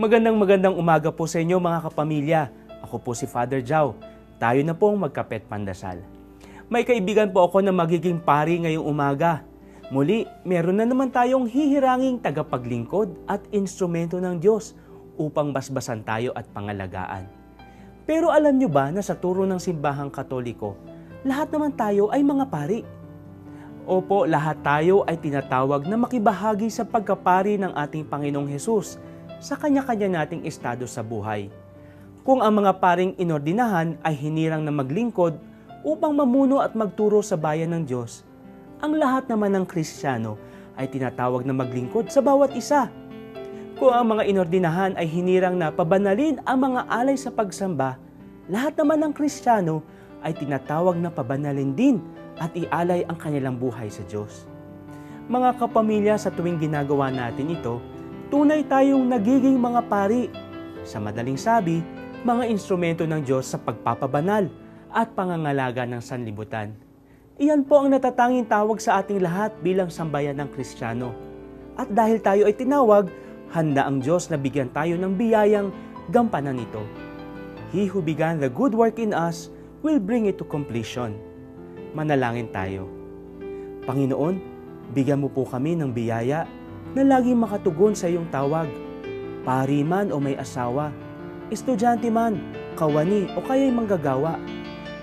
Magandang umaga po sa inyo mga kapamilya. Ako po si Father Jao. Tayo na pong magkapet pandasal. May kaibigan po ako na magiging pari ngayong umaga. Muli, meron na naman tayong hihiranging tagapaglingkod at instrumento ng Diyos upang basbasan tayo at pangalagaan. Pero alam nyo ba na sa turo ng simbahang Katoliko, lahat naman tayo ay mga pari? Opo, lahat tayo ay tinatawag na makibahagi sa pagkapari ng ating Panginoong Hesus sa kanya-kanya nating estado sa buhay. Kung ang mga paring inordinahan ay hinirang na maglingkod upang mamuno at magturo sa bayan ng Diyos, ang lahat naman ng Kristiyano ay tinatawag na maglingkod sa bawat isa. Kung ang mga inordinahan ay hinirang na pabanalin ang mga alay sa pagsamba, lahat naman ng Kristiyano ay tinatawag na pabanalin din at ialay ang kanilang buhay sa Diyos. Mga kapamilya, sa tuwing ginagawa natin ito, tunay tayong nagiging mga pari. Sa madaling sabi, mga instrumento ng Diyos sa pagpapabanal at pangangalaga ng sanlibutan. Iyan po ang natatanging tawag sa ating lahat bilang sambayan ng Kristiyano. At dahil tayo ay tinawag, handa ang Diyos na bigyan tayo ng biyayang gampanan ito. He who began the good work in us will bring it to completion. Manalangin tayo. Panginoon, bigyan mo po kami ng biyaya na laging makatugon sa iyong tawag. Pari man o may asawa, estudyante man, kawani o kaya'y manggagawa,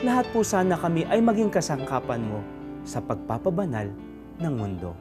lahat po sana kami ay maging kasangkapan mo sa pagpapabanal ng mundo.